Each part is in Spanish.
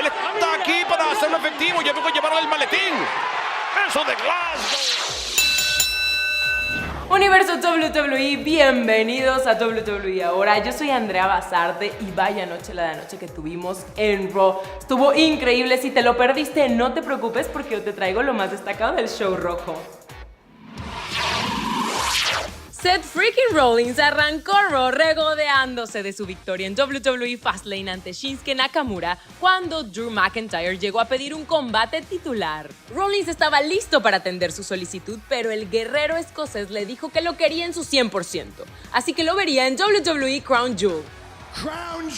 Él está aquí para hacerlo efectivo. Ya vengo a llevar el maletín. Eso de Glasgow. Universo WWE, bienvenidos a WWE Ahora. Yo soy Andrea Basarte y vaya noche la de anoche que tuvimos en Raw. Estuvo increíble. Si te lo perdiste, no te preocupes porque yo te traigo lo más destacado del show rojo. Seth freaking Rollins arrancó Raw regodeándose de su victoria en WWE Fastlane ante Shinsuke Nakamura cuando Drew McIntyre llegó a pedir un combate titular. Rollins estaba listo para atender su solicitud, pero el guerrero escocés le dijo que lo quería en su 100%, así que lo vería en WWE Crown Jewel. Crown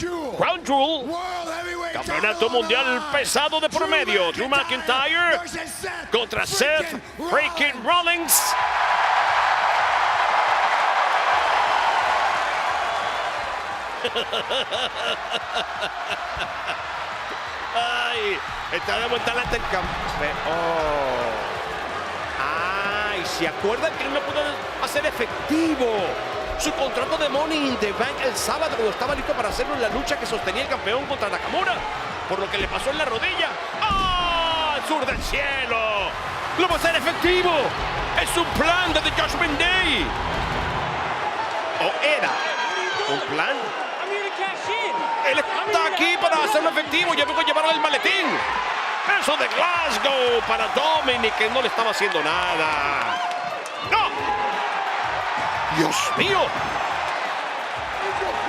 Jewel, campeonato mundial pesado de por medio. Drew McIntyre contra Seth freaking Rollins. Ay, está de vuelta adelante el campeón. Ay, ¿se acuerdan que él no pudo hacer efectivo su contrato de Money in the Bank el sábado cuando estaba listo para hacerlo en la lucha que sostenía el campeón contra Nakamura? Por lo que le pasó en la rodilla. ¡Ah! ¡El sur del cielo! ¡Lo va a hacer efectivo! ¡Es un plan de The Judgment Day! ¿O era un plan? Él está aquí para hacerlo efectivo. Ya vengo a llevar el maletín. Eso de Glasgow para Dominic, que no le estaba haciendo nada. ¡No! ¡Dios mío!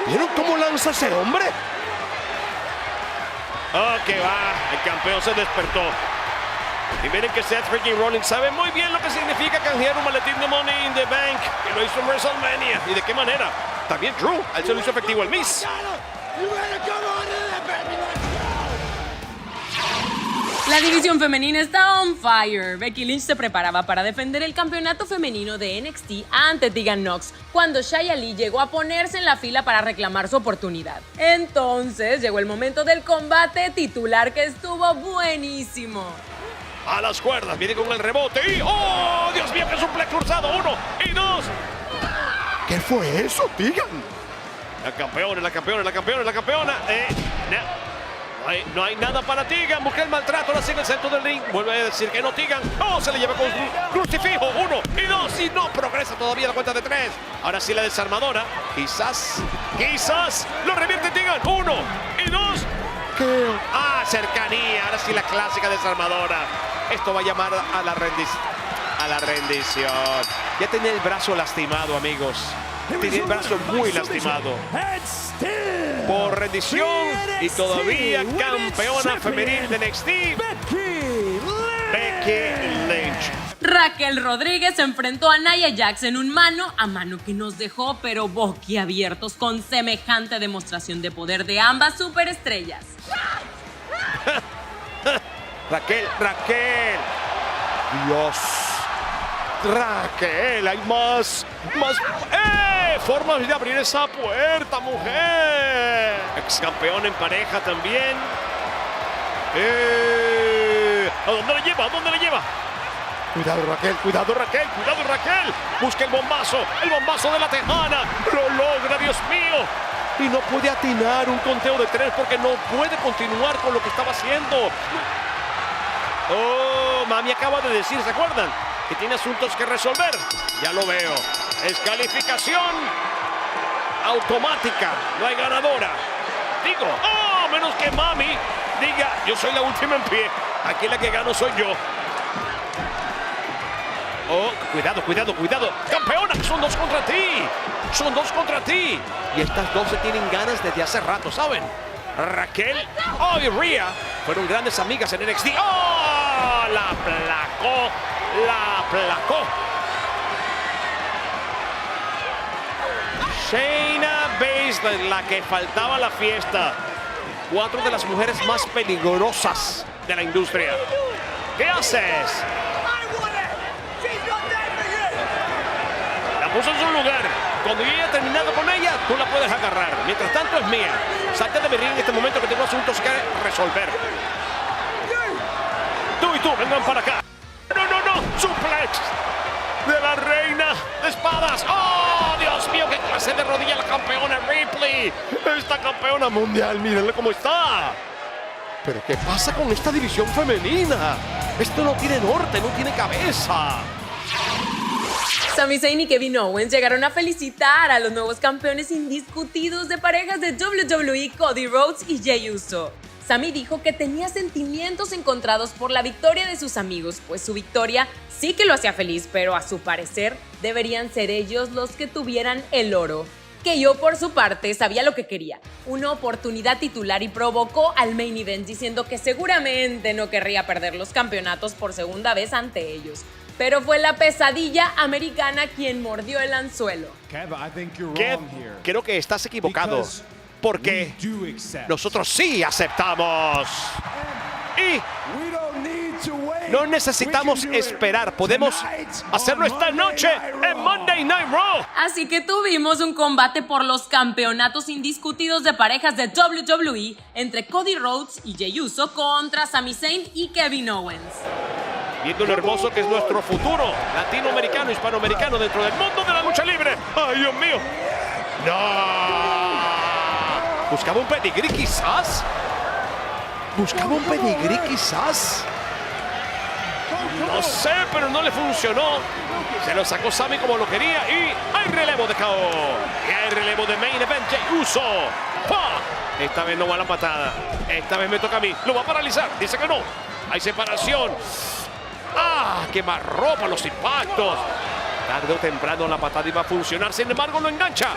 ¿Vieron cómo lanza ese hombre? ¡Oh, qué va! El campeón se despertó. Y miren que Seth freaking Rollins sabe muy bien lo que significa canjear un maletín de Money in the Bank, que lo hizo en WrestleMania. ¿Y de qué manera? También Drew, él se lo hizo efectivo el Miz. La división femenina está on fire. Becky Lynch se preparaba para defender el campeonato femenino de NXT ante Tegan Nox cuando Xia Li llegó a ponerse en la fila para reclamar su oportunidad. Entonces llegó el momento del combate titular que estuvo buenísimo. A las cuerdas, viene con el rebote y ¡oh, Dios mío, que suplex cruzado! 1 y 2. ¿Qué fue eso, Tegan? La campeona, la campeona, la campeona, la campeona. No hay nada para Tegan. Busca el maltrato, ahora sigue en el centro del ring. Vuelve a decir que no, Tegan. ¡Oh! Se le lleva con crucifijo. 1 y 2 y no progresa todavía la cuenta de 3. Ahora sí la desarmadora. Quizás lo revierte Tegan. 1 y 2. ¿Qué? Ah, cercanía. Ahora sí la clásica desarmadora. Esto va a llamar a la rendición. Ya tenía el brazo lastimado, amigos. Tenía el brazo muy lastimado por rendición y todavía campeona femenil de NXT, Becky Lynch. Raquel Rodríguez se enfrentó a Nia Jax en un mano a mano que nos dejó pero boquiabiertos con semejante demostración de poder de ambas superestrellas. Raquel, Dios. Raquel, hay más. Formas de abrir esa puerta, mujer. Ex campeón en pareja también. ¿A dónde le lleva? ¿A dónde le lleva? Cuidado, Raquel, cuidado, Raquel, cuidado, Raquel. Busca el bombazo de la tejana. Lo logra, Dios mío. Y no puede atinar un conteo de 3 porque no puede continuar con lo que estaba haciendo. Oh, mami acaba de decir, ¿se acuerdan? Que tiene asuntos que resolver. Ya lo veo. Es calificación automática. No hay ganadora. Digo, oh, menos que mami diga, yo soy la última en pie. Aquí la que gano soy yo. Oh, cuidado, cuidado, cuidado. ¡Campeona! Son 2 contra ti. Son 2 contra ti. Y estas 2 se tienen ganas desde hace rato, ¿saben? Raquel y Rhea fueron grandes amigas en NXT. ¡Oh! La aplacó. Shayna Baszler, la que faltaba a la fiesta. 4 de las mujeres más peligrosas de la industria. ¿Qué haces? La puso en su lugar. Cuando yo haya terminado con ella, tú la puedes agarrar. Mientras tanto es mía. Salte de mi ring en este momento que tengo asuntos que resolver. Tú y tú, vengan para acá. No. Suplex de la reina de espadas. ¡Oh, Dios mío! ¡Qué clase de rodilla la campeona Ripley! Esta campeona mundial, mírenle cómo está. ¿Pero qué pasa con esta división femenina? Esto no tiene norte, no tiene cabeza. Sami Zayn y Kevin Owens llegaron a felicitar a los nuevos campeones indiscutidos de parejas de WWE, Cody Rhodes y Jey Uso. Sami dijo que tenía sentimientos encontrados por la victoria de sus amigos, pues su victoria sí que lo hacía feliz, pero a su parecer deberían ser ellos los que tuvieran el oro. Que yo por su parte sabía lo que quería, una oportunidad titular, y provocó al main event diciendo que seguramente no querría perder los campeonatos por segunda vez ante ellos. Pero fue la pesadilla americana quien mordió el anzuelo. Kev, creo que estás equivocado, porque nosotros sí aceptamos. Y no necesitamos esperar, podemos hacerlo esta noche en Monday Night Raw. Así que tuvimos un combate por los campeonatos indiscutidos de parejas de WWE entre Cody Rhodes y Jey Uso contra Sami Zayn y Kevin Owens. Viendo lo hermoso que es nuestro futuro latinoamericano, hispanoamericano dentro del mundo de la lucha libre. ¡Ay, Dios mío! ¡No! ¿Buscaba un pedigrí quizás? No sé, pero no le funcionó. Se lo sacó Sami como lo quería y hay relevo de KO. Y hay relevo de Main Event, Jey Uso. ¡Pah! Esta vez no va la patada. Esta vez me toca a mí. Lo va a paralizar. Dice que no. Hay separación. ¡Ah! Quemarropa los impactos. Tarde o temprano la patada iba a funcionar. Sin embargo, lo engancha.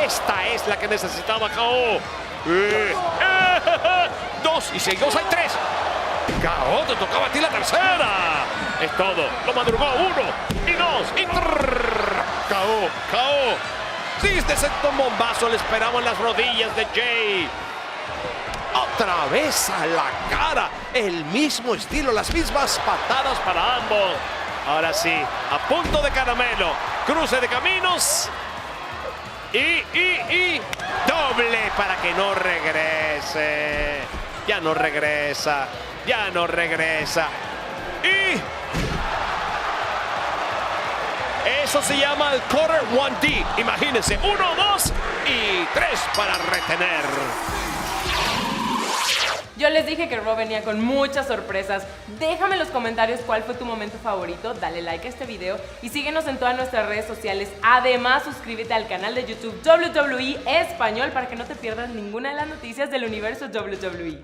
Esta es la que necesitaba KO. Dos y seguidos hay tres. KO, te tocaba a ti la tercera. Es todo. Lo madrugó. 1 y 2 y KO. Sí, este sexto bombazo le esperaban las rodillas de Jey. Otra vez a la cara. El mismo estilo, las mismas patadas para ambos. Ahora sí, a punto de caramelo. Cruce de caminos. Y doble para que no regrese. Ya no regresa. Y eso se llama el Quarter 1D. Imagínense, 1, 2 y 3 para retener. Yo les dije que Raw venía con muchas sorpresas. Déjame en los comentarios cuál fue tu momento favorito, dale like a este video y síguenos en todas nuestras redes sociales. Además, suscríbete al canal de YouTube WWE Español para que no te pierdas ninguna de las noticias del universo WWE.